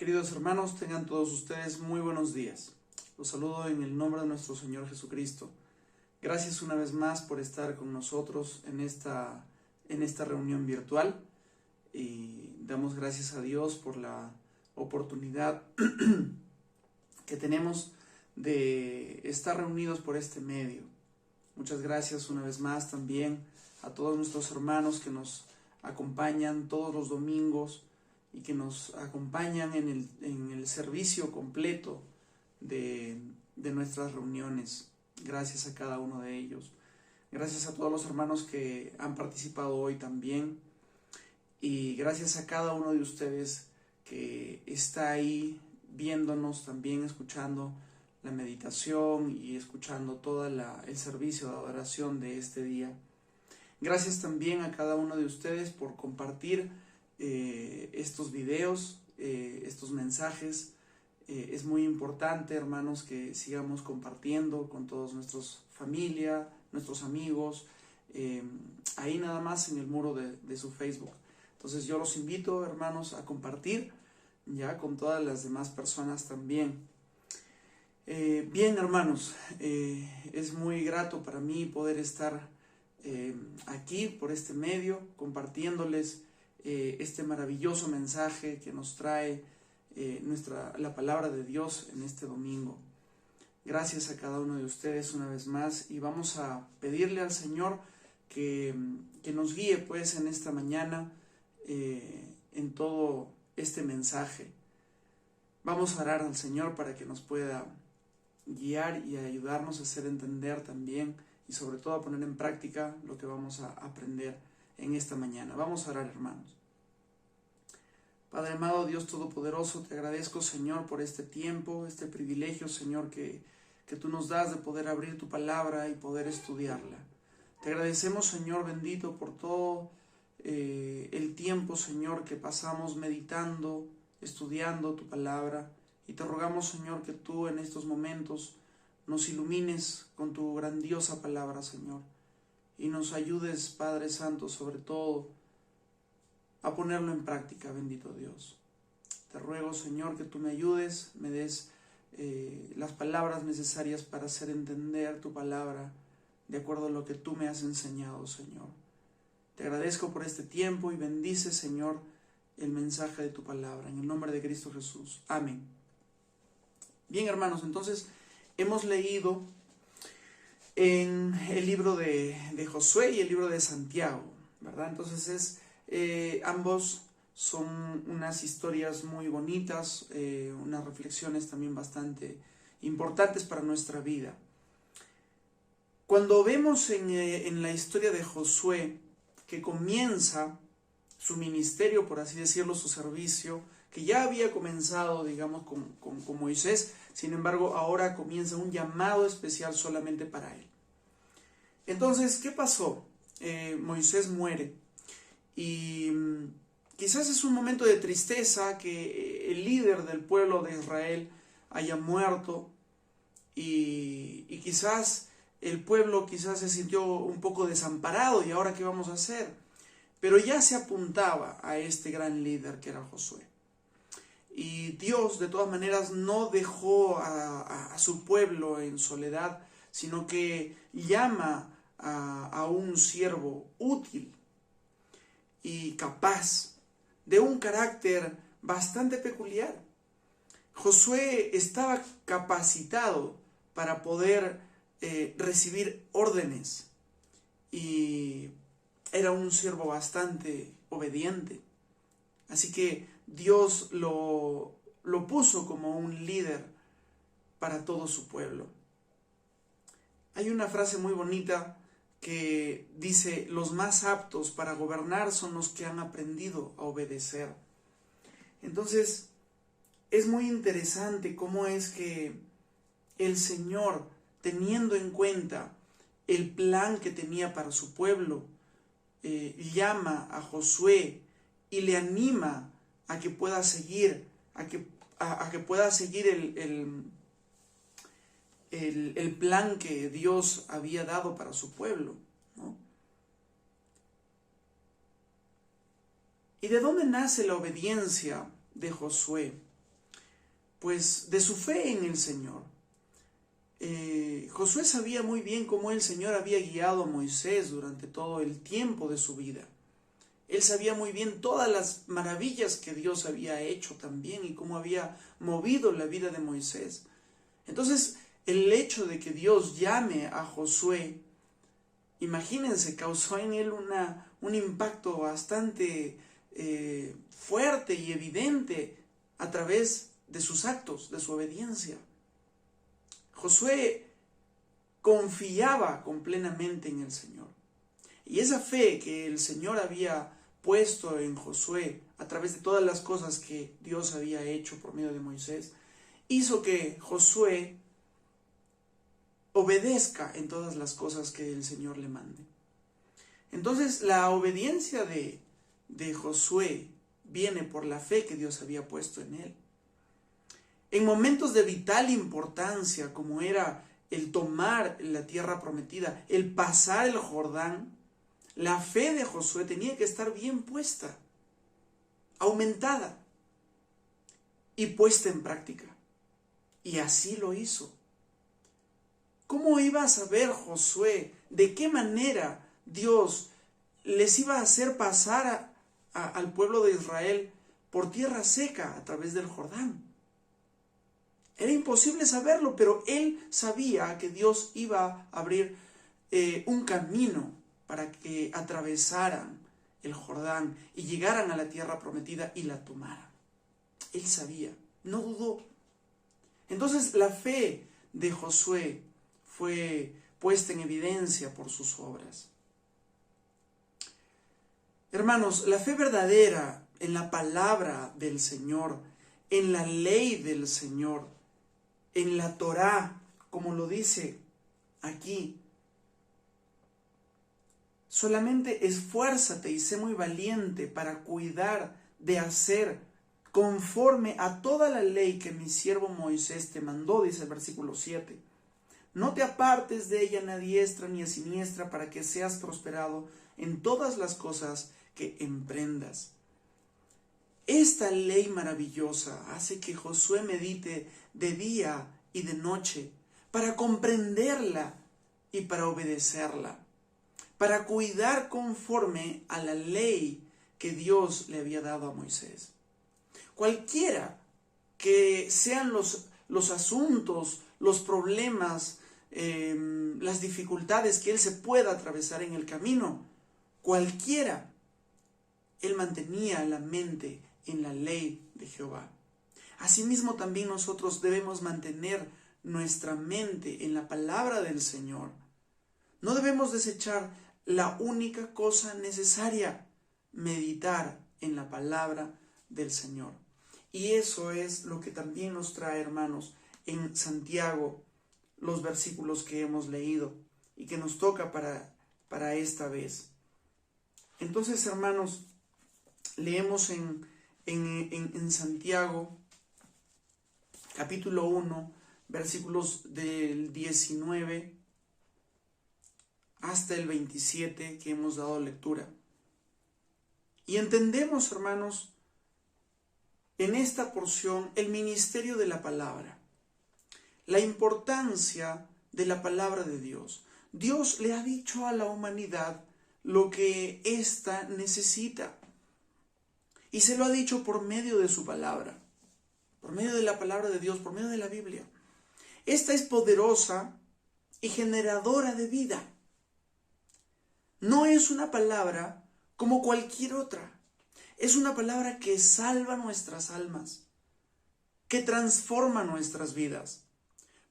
Queridos hermanos, tengan todos ustedes muy buenos días. Los saludo en el nombre de nuestro Señor Jesucristo. Gracias una vez más por estar con nosotros en esta reunión virtual y damos gracias a Dios por la oportunidad que tenemos de estar reunidos por este medio. Muchas gracias una vez más también a todos nuestros hermanos que nos acompañan todos los domingos y que nos acompañan en el servicio completo de nuestras reuniones. Gracias a cada uno de ellos. Gracias a todos los hermanos que han participado hoy también. Y gracias a cada uno de ustedes que está ahí viéndonos también, escuchando la meditación y escuchando todo el servicio de adoración de este día. Gracias también a cada uno de ustedes por compartir estos videos, estos mensajes. Es muy importante, hermanos, que sigamos compartiendo con todos nuestros familia, nuestros amigos, ahí nada más en el muro de su Facebook. Entonces yo los invito, hermanos, a compartir ya con todas las demás personas también. Bien, hermanos, es muy grato para mí poder estar aquí por este medio compartiéndoles este maravilloso mensaje que nos trae la palabra de Dios en este domingo. Gracias a cada uno de ustedes una vez más y vamos a pedirle al Señor que nos guíe pues en esta mañana en todo este mensaje. Vamos a orar al Señor para que nos pueda guiar y ayudarnos a hacer entender también y sobre todo a poner en práctica lo que vamos a aprender en esta mañana. Vamos a orar, hermanos. Padre amado, Dios Todopoderoso, te agradezco, Señor, por este tiempo, este privilegio, Señor, que tú nos das de poder abrir tu palabra y poder estudiarla. Te agradecemos, Señor bendito, por todo el tiempo, Señor, que pasamos meditando, estudiando tu palabra. Y te rogamos, Señor, que tú en estos momentos nos ilumines con tu grandiosa palabra, Señor. Y nos ayudes, Padre Santo, sobre todo, a ponerlo en práctica, bendito Dios. Te ruego, Señor, que tú me ayudes, me des las palabras necesarias para hacer entender tu palabra de acuerdo a lo que tú me has enseñado, Señor. Te agradezco por este tiempo y bendice, Señor, el mensaje de tu palabra. En el nombre de Cristo Jesús. Amén. Bien, hermanos, entonces hemos leído en el libro de Josué y el libro de Santiago, ¿verdad? Entonces ambos son unas historias muy bonitas, unas reflexiones también bastante importantes para nuestra vida. Cuando vemos en la historia de Josué que comienza su ministerio, por así decirlo, su servicio, que ya había comenzado, digamos, con Moisés, sin embargo, ahora comienza un llamado especial solamente para él. Entonces, ¿qué pasó? Moisés muere y quizás es un momento de tristeza que el líder del pueblo de Israel haya muerto y quizás el pueblo se sintió un poco desamparado y ahora ¿qué vamos a hacer? Pero ya se apuntaba a este gran líder que era Josué. Y Dios de todas maneras no dejó a su pueblo en soledad, sino que llama a un siervo útil y capaz, de un carácter bastante peculiar. Josué estaba capacitado para poder recibir órdenes y era un siervo bastante obediente. Así que Dios lo puso como un líder para todo su pueblo. Hay una frase muy bonita que dice: los más aptos para gobernar son los que han aprendido a obedecer. Entonces, es muy interesante cómo es que el Señor, teniendo en cuenta el plan que tenía para su pueblo, llama a Josué y le anima a que pueda seguir, a que pueda seguir el plan que Dios había dado para su pueblo, ¿no? ¿Y de dónde nace la obediencia de Josué? pues de su fe en el Señor. Josué sabía muy bien cómo el Señor había guiado a Moisés durante todo el tiempo de su vida. Él sabía muy bien todas las maravillas que Dios había hecho también y cómo había movido la vida de Moisés. Entonces, el hecho de que Dios llame a Josué, imagínense, causó en él un impacto bastante fuerte y evidente a través de sus actos, de su obediencia. Josué confiaba plenamente en el Señor. Y esa fe que el Señor había puesto en Josué a través de todas las cosas que Dios había hecho por medio de Moisés, hizo que Josué obedezca en todas las cosas que el Señor le mande. Entonces, la obediencia de Josué viene por la fe que Dios había puesto en él. En momentos de vital importancia, como era el tomar la tierra prometida, el pasar el Jordán, la fe de Josué tenía que estar bien puesta, aumentada y puesta en práctica. Y así lo hizo. ¿Cómo iba a saber Josué de qué manera Dios les iba a hacer pasar al pueblo de Israel por tierra seca a través del Jordán? Era imposible saberlo, pero él sabía que Dios iba a abrir un camino para que atravesaran el Jordán y llegaran a la tierra prometida y la tomaran. Él sabía, no dudó. Entonces la fe de Josué fue puesta en evidencia por sus obras. Hermanos, la fe verdadera en la palabra del Señor, en la ley del Señor, en la Torá, como lo dice aquí, solamente esfuérzate y sé muy valiente para cuidar de hacer conforme a toda la ley que mi siervo Moisés te mandó, dice el versículo 7. No te apartes de ella ni a diestra ni a siniestra para que seas prosperado en todas las cosas que emprendas. Esta ley maravillosa hace que Josué medite de día y de noche para comprenderla y para obedecerla, para cuidar conforme a la ley que Dios le había dado a Moisés. Cualquiera que sean los asuntos, los problemas, las dificultades que él se pueda atravesar en el camino, cualquiera, él mantenía la mente en la ley de Jehová. Asimismo, también nosotros debemos mantener nuestra mente en la palabra del Señor. No debemos desechar la única cosa necesaria, meditar en la palabra del Señor. Y eso es lo que también nos trae, hermanos, en Santiago, los versículos que hemos leído y que nos toca para esta vez. Entonces, hermanos, leemos en Santiago, capítulo 1, versículos del 19 hasta el 27 que hemos dado lectura. Y entendemos, hermanos, en esta porción el ministerio de la palabra, la importancia de la palabra de Dios. Dios le ha dicho a la humanidad lo que ésta necesita. Y se lo ha dicho por medio de su palabra, por medio de la palabra de Dios, por medio de la Biblia. Esta es poderosa y generadora de vida. No es una palabra como cualquier otra. Es una palabra que salva nuestras almas, que transforma nuestras vidas.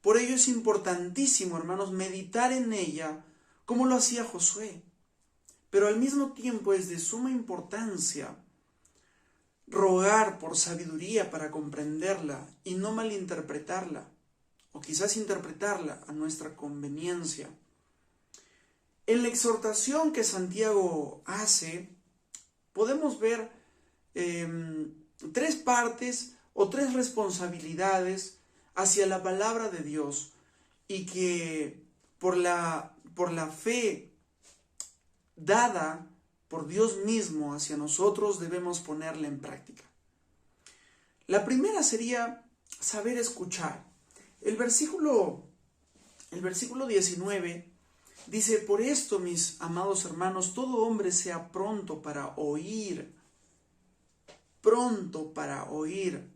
Por ello es importantísimo, hermanos, meditar en ella como lo hacía Josué. Pero al mismo tiempo es de suma importancia rogar por sabiduría para comprenderla y no malinterpretarla, o quizás interpretarla a nuestra conveniencia. En la exhortación que Santiago hace, podemos ver tres partes o tres responsabilidades hacia la palabra de Dios y que por la fe dada por Dios mismo hacia nosotros debemos ponerla en práctica. La primera sería saber escuchar. El versículo 19 dice: por esto, mis amados hermanos, todo hombre sea pronto para oír. Pronto para oír.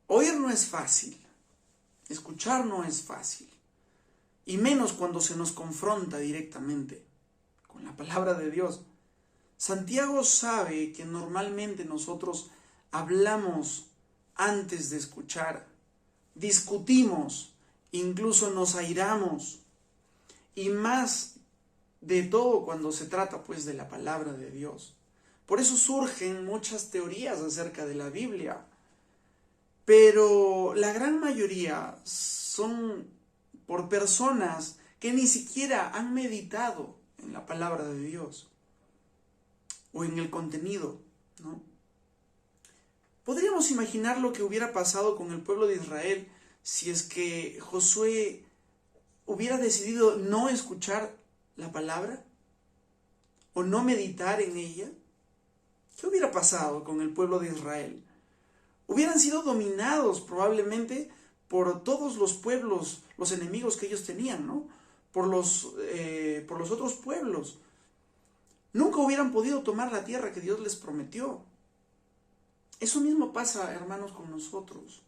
Oír no es fácil. Escuchar no es fácil. Y menos cuando se nos confronta directamente con la palabra de Dios. Santiago sabe que normalmente nosotros hablamos antes de escuchar, discutimos, incluso nos airamos, y más de todo cuando se trata pues de la palabra de Dios. Por eso surgen muchas teorías acerca de la Biblia, pero la gran mayoría son por personas que ni siquiera han meditado en la palabra de Dios o en el contenido, ¿no? Podríamos imaginar lo que hubiera pasado con el pueblo de Israel si es que Josué hubiera decidido no escuchar la palabra o no meditar en ella. ¿Qué hubiera pasado con el pueblo de Israel? Hubieran sido dominados probablemente por todos los pueblos, los enemigos que ellos tenían, ¿no? Por los otros pueblos. Nunca hubieran podido tomar la tierra que Dios les prometió. Eso mismo pasa, hermanos, con nosotros.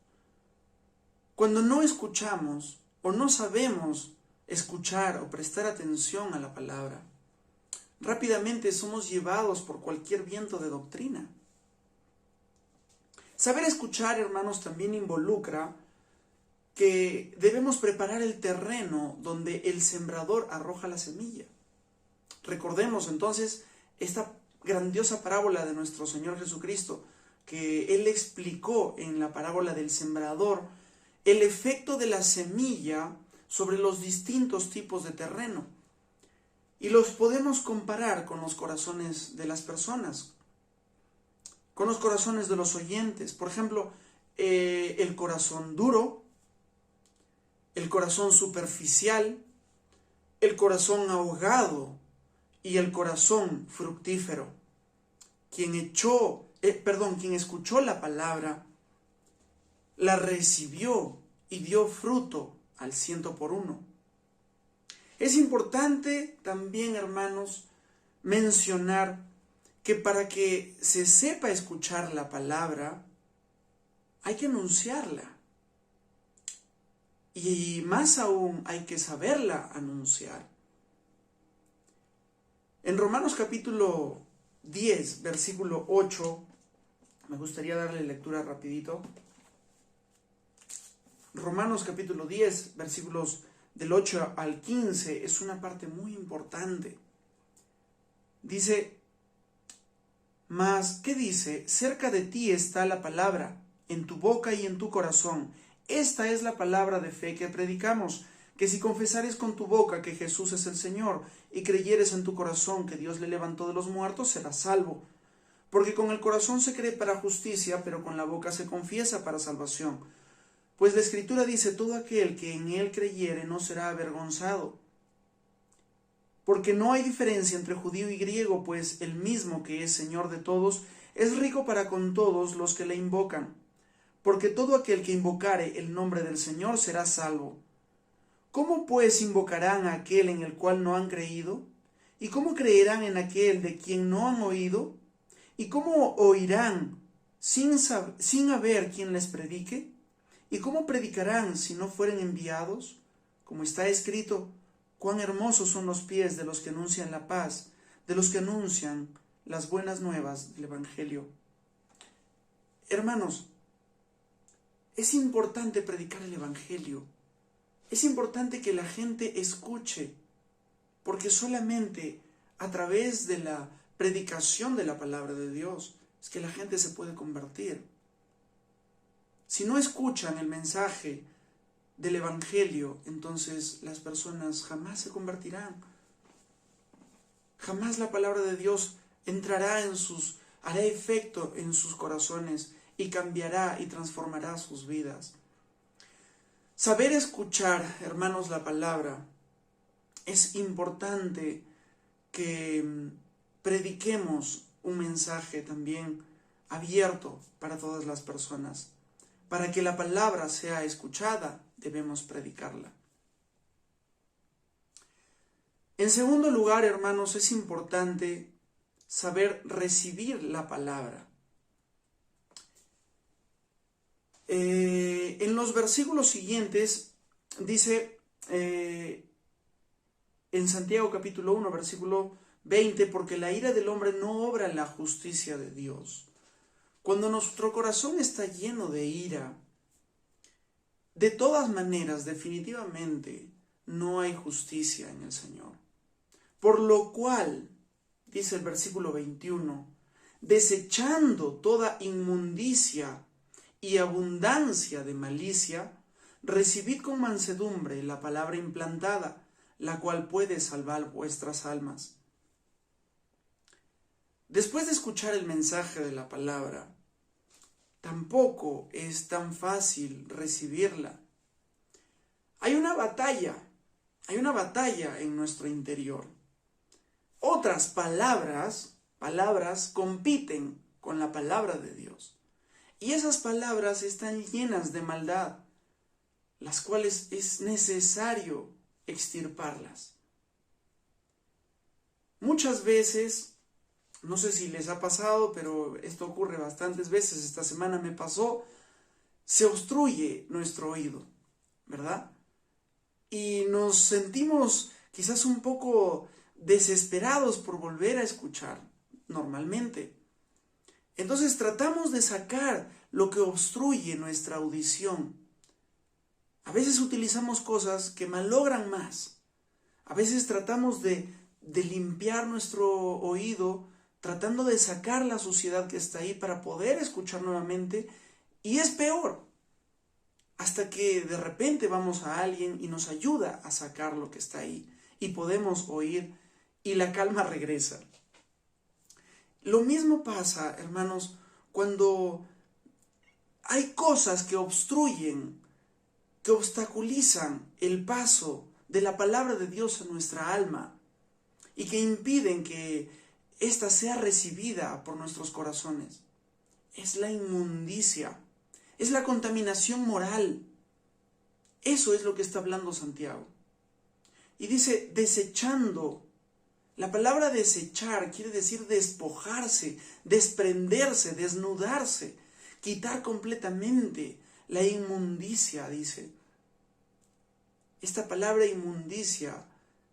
Cuando no escuchamos o no sabemos escuchar o prestar atención a la palabra, rápidamente somos llevados por cualquier viento de doctrina. Saber escuchar, hermanos, también involucra que debemos preparar el terreno donde el sembrador arroja la semilla. Recordemos entonces esta grandiosa parábola de nuestro Señor Jesucristo, que Él explicó en la parábola del sembrador el efecto de la semilla sobre los distintos tipos de terreno. Y los podemos comparar con los corazones de las personas, con los corazones de los oyentes. Por ejemplo, el corazón duro, el corazón superficial, el corazón ahogado y el corazón fructífero. Quien escuchó la palabra, la recibió y dio fruto al 100%. Es importante también, hermanos, mencionar que para que se sepa escuchar la palabra, hay que anunciarla. Y más aún, hay que saberla anunciar. En Romanos capítulo 10, versículo 8, me gustaría darle lectura rapidito. Romanos capítulo 10, versículos del 8 al 15, es una parte muy importante. Dice: mas, ¿qué dice? Cerca de ti está la palabra, en tu boca y en tu corazón. Esta es la palabra de fe que predicamos, que si confesares con tu boca que Jesús es el Señor, y creyeres en tu corazón que Dios le levantó de los muertos, serás salvo. Porque con el corazón se cree para justicia, pero con la boca se confiesa para salvación. Pues la Escritura dice: todo aquel que en él creyere no será avergonzado. Porque no hay diferencia entre judío y griego, pues el mismo que es Señor de todos es rico para con todos los que le invocan. Porque todo aquel que invocare el nombre del Señor será salvo. ¿Cómo pues invocarán a aquel en el cual no han creído? ¿Y cómo creerán en aquel de quien no han oído? ¿Y cómo oirán sin haber quien les predique? ¿Y cómo predicarán si no fueren enviados? Como está escrito: cuán hermosos son los pies de los que anuncian la paz, de los que anuncian las buenas nuevas del Evangelio. Hermanos, es importante predicar el Evangelio. Es importante que la gente escuche, porque solamente a través de la predicación de la palabra de Dios es que la gente se puede convertir. Si no escuchan el mensaje del Evangelio, entonces las personas jamás se convertirán. Jamás la palabra de Dios hará efecto en sus corazones y cambiará y transformará sus vidas. Saber escuchar, hermanos, la palabra, es importante que prediquemos un mensaje también abierto para todas las personas. para que la palabra sea escuchada, debemos predicarla. En segundo lugar, hermanos, es importante saber recibir la palabra. En los versículos siguientes dice en Santiago capítulo 1, versículo 20, porque la ira del hombre no obra en la justicia de Dios. Cuando nuestro corazón está lleno de ira, de todas maneras, definitivamente, no hay justicia en el Señor. Por lo cual, dice el versículo 21, desechando toda inmundicia y abundancia de malicia, recibid con mansedumbre la palabra implantada, la cual puede salvar vuestras almas. Después de escuchar el mensaje de la palabra, tampoco es tan fácil recibirla. Hay una batalla en nuestro interior. Otras palabras compiten con la palabra de Dios. Y esas palabras están llenas de maldad, las cuales es necesario extirparlas. Muchas veces, no sé si les ha pasado, pero esto ocurre bastantes veces, esta semana me pasó, se obstruye nuestro oído, ¿verdad? Y nos sentimos quizás un poco desesperados por volver a escuchar normalmente. Entonces tratamos de sacar lo que obstruye nuestra audición. A veces utilizamos cosas que malogran más. A veces tratamos de limpiar nuestro oído, tratando de sacar la suciedad que está ahí para poder escuchar nuevamente. Y es peor, hasta que de repente vamos a alguien y nos ayuda a sacar lo que está ahí. Y podemos oír y la calma regresa. Lo mismo pasa, hermanos, cuando hay cosas que obstruyen, que obstaculizan el paso de la palabra de Dios en nuestra alma y que impiden que ésta sea recibida por nuestros corazones. Es la inmundicia, es la contaminación moral. Eso es lo que está hablando Santiago. Y dice, desechando. La palabra desechar quiere decir despojarse, desprenderse, desnudarse, quitar completamente la inmundicia, dice. Esta palabra inmundicia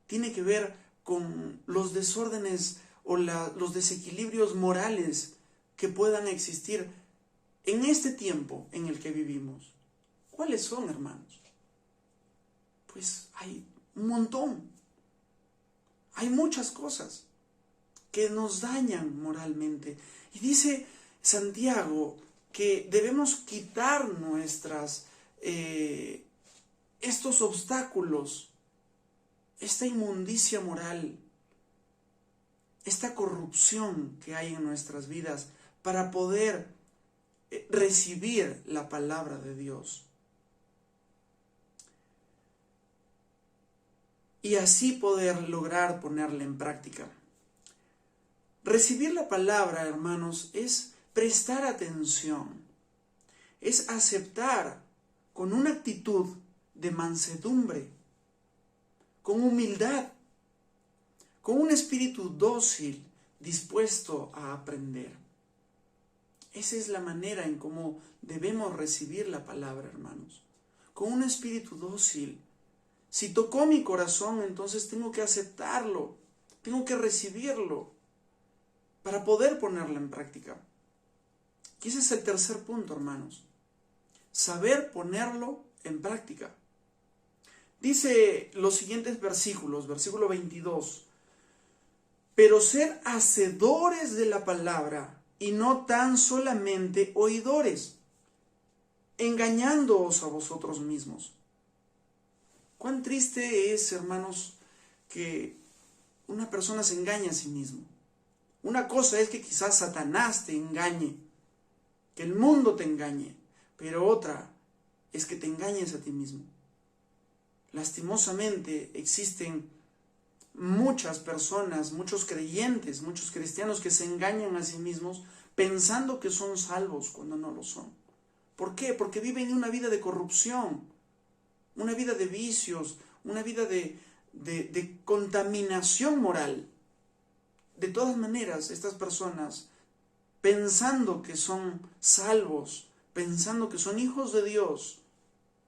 tiene que ver con los desórdenes o los desequilibrios morales que puedan existir en este tiempo en el que vivimos. ¿Cuáles son, hermanos? Pues hay un montón. Hay muchas cosas que nos dañan moralmente. Y dice Santiago que debemos quitar estos obstáculos, esta inmundicia moral, esta corrupción que hay en nuestras vidas para poder recibir la palabra de Dios. Y así poder lograr ponerla en práctica. Recibir la palabra, hermanos, es prestar atención, es aceptar con una actitud de mansedumbre, con humildad, con un espíritu dócil, dispuesto a aprender. Esa es la manera en cómo debemos recibir la palabra, hermanos, con un espíritu dócil. Si tocó mi corazón, entonces tengo que aceptarlo, tengo que recibirlo para poder ponerlo en práctica. Y ese es el tercer punto, hermanos. Saber ponerlo en práctica. Dice los siguientes versículos, versículo 22. Pero ser hacedores de la palabra y no tan solamente oidores, engañándoos a vosotros mismos. Cuán triste es, hermanos, que una persona se engañe a sí mismo. Una cosa es que quizás Satanás te engañe, que el mundo te engañe, pero otra es que te engañes a ti mismo. Lastimosamente existen muchas personas, muchos creyentes, muchos cristianos que se engañan a sí mismos pensando que son salvos cuando no lo son. ¿Por qué? Porque viven una vida de corrupción, una vida de vicios, una vida de contaminación moral. De todas maneras, estas personas, pensando que son salvos, pensando que son hijos de Dios,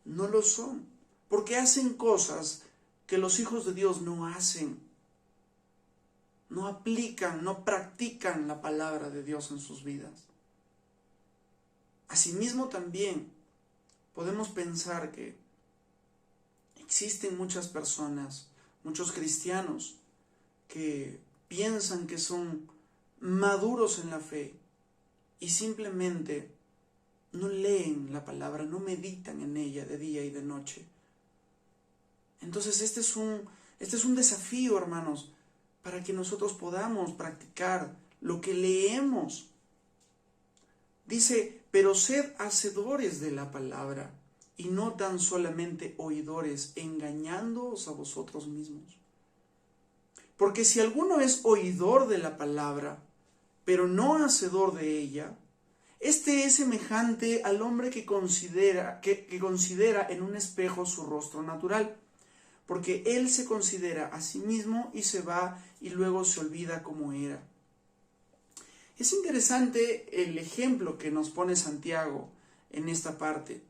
no lo son, porque hacen cosas que los hijos de Dios no hacen. No aplican, no practican la palabra de Dios en sus vidas. Asimismo también podemos pensar que existen muchas personas, muchos cristianos, que piensan que son maduros en la fe y simplemente no leen la palabra, no meditan en ella de día y de noche. Entonces este es un desafío, hermanos, para que nosotros podamos practicar lo que leemos. Dice, pero sed hacedores de la palabra y no tan solamente oidores, engañándoos a vosotros mismos. Porque si alguno es oidor de la palabra, pero no hacedor de ella, este es semejante al hombre que considera en un espejo su rostro natural, porque él se considera a sí mismo y se va y luego se olvida cómo era. Es interesante el ejemplo que nos pone Santiago en esta parte.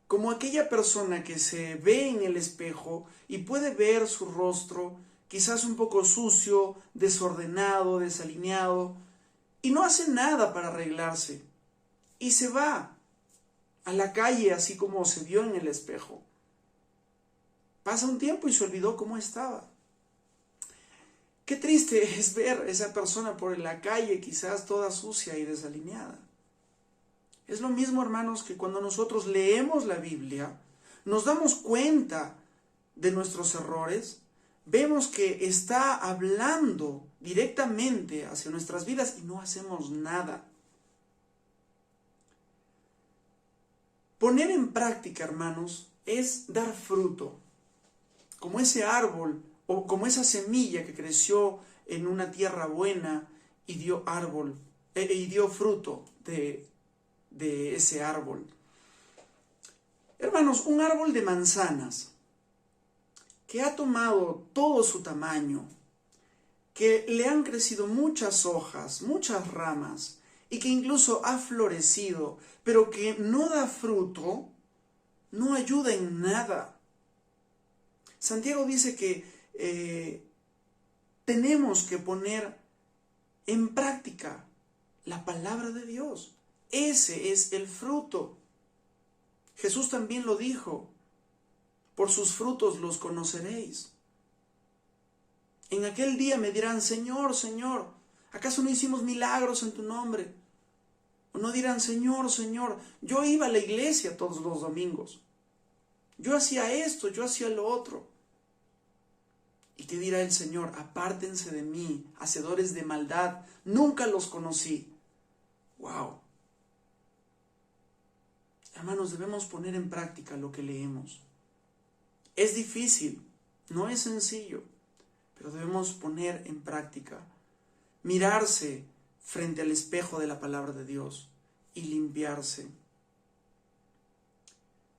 Como aquella persona que se ve en el espejo y puede ver su rostro, quizás un poco sucio, desordenado, desalineado, y no hace nada para arreglarse. Y se va a la calle así como se vio en el espejo. Pasa un tiempo y se olvidó cómo estaba. Qué triste es ver a esa persona por la calle, quizás toda sucia y desalineada. Es lo mismo, hermanos, que cuando nosotros leemos la Biblia, nos damos cuenta de nuestros errores, vemos que está hablando directamente hacia nuestras vidas y no hacemos nada. Poner en práctica, hermanos, es dar fruto. Como ese árbol o como esa semilla que creció en una tierra buena y dio fruto de ese árbol. Hermanos, un árbol de manzanas que ha tomado todo su tamaño, que le han crecido muchas hojas, muchas ramas, y que incluso ha florecido, pero que no da fruto, no ayuda en nada. Santiago dice que tenemos que poner en práctica la palabra de Dios. Ese es el fruto. Jesús también lo dijo, por sus frutos los conoceréis. En aquel día me dirán, Señor, Señor, ¿acaso no hicimos milagros en tu nombre? O no dirán, Señor, Señor, yo iba a la iglesia todos los domingos. Yo hacía esto, yo hacía lo otro. ¿Y qué dirá el Señor? Apártense de mí, hacedores de maldad, nunca los conocí. ¡Wow! Hermanos, debemos poner en práctica lo que leemos. Es difícil, no es sencillo, pero debemos poner en práctica. Mirarse frente al espejo de la palabra de Dios y limpiarse.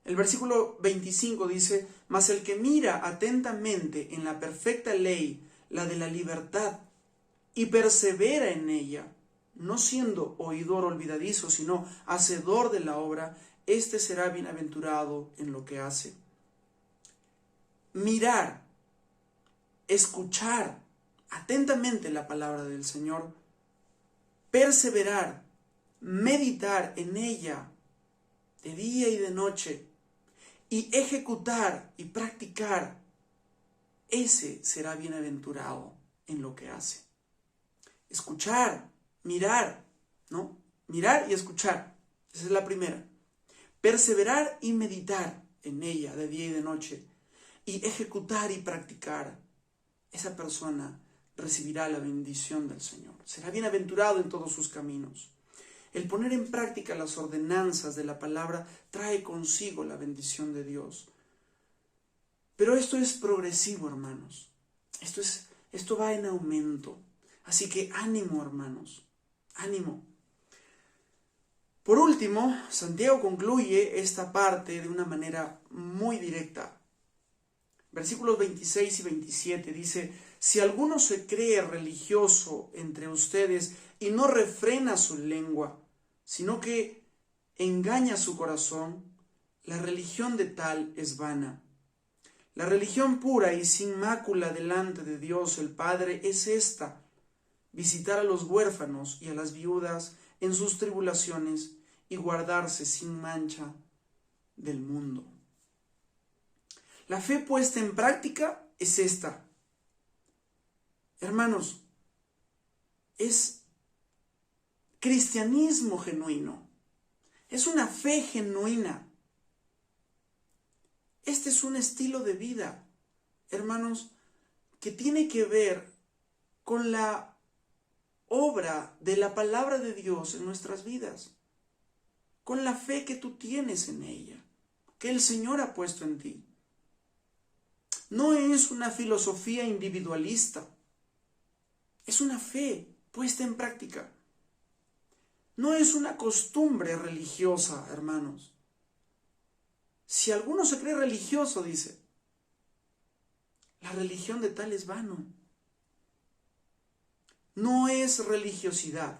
El versículo 25 dice, mas el que mira atentamente en la perfecta ley, la de la libertad, y persevera en ella, no siendo oidor olvidadizo, sino hacedor de la obra, éste será bienaventurado en lo que hace. Mirar, escuchar atentamente la palabra del Señor, perseverar, meditar en ella de día y de noche, y ejecutar y practicar, ese será bienaventurado en lo que hace. Escuchar, mirar, ¿no? Mirar y escuchar, esa es la primera. Perseverar y meditar en ella de día y de noche, y ejecutar y practicar, esa persona recibirá la bendición del Señor. Será bienaventurado en todos sus caminos. El poner en práctica las ordenanzas de la palabra trae consigo la bendición de Dios. Pero esto es progresivo, hermanos. Esto va en aumento. Así que ánimo, hermanos. Ánimo. Por último, Santiago concluye esta parte de una manera muy directa. Versículos 26 y 27 dice: si alguno se cree religioso entre ustedes y no refrena su lengua, sino que engaña su corazón, la religión de tal es vana. La religión pura y sin mácula delante de Dios el Padre es esta: visitar a los huérfanos y a las viudas en sus tribulaciones y guardarse sin mancha del mundo. La fe puesta en práctica es esta. Hermanos, es cristianismo genuino. Es una fe genuina. Este es un estilo de vida, hermanos, que tiene que ver con la obra de la palabra de Dios en nuestras vidas, con la fe que tú tienes en ella, que el Señor ha puesto en ti. No es una filosofía individualista, es una fe puesta en práctica. No es una costumbre religiosa, hermanos. Si alguno se cree religioso, dice, la religión de tal es vano. No es religiosidad,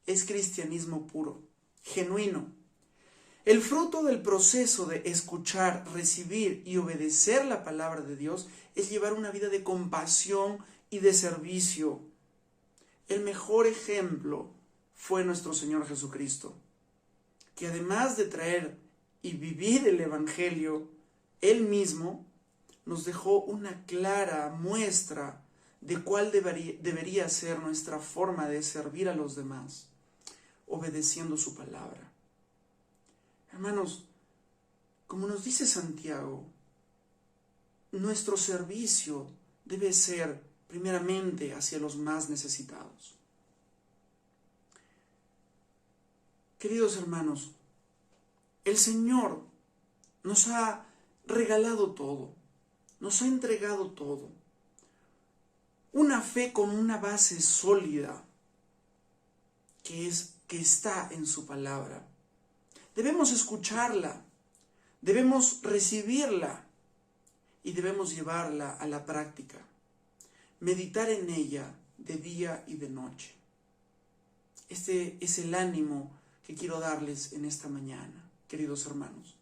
es cristianismo puro, genuino. El fruto del proceso de escuchar, recibir y obedecer la palabra de Dios es llevar una vida de compasión y de servicio. El mejor ejemplo fue nuestro Señor Jesucristo, que además de traer y vivir el Evangelio, Él mismo nos dejó una clara muestra de cuál debería ser nuestra forma de servir a los demás, obedeciendo su palabra. Hermanos, como nos dice Santiago, nuestro servicio debe ser primeramente hacia los más necesitados. Queridos hermanos, el Señor nos ha regalado todo, nos ha entregado todo. Una fe con una base sólida que está en su palabra. Debemos escucharla, debemos recibirla y debemos llevarla a la práctica. Meditar en ella de día y de noche. Este es el ánimo que quiero darles en esta mañana, queridos hermanos.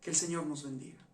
Que el Señor nos bendiga.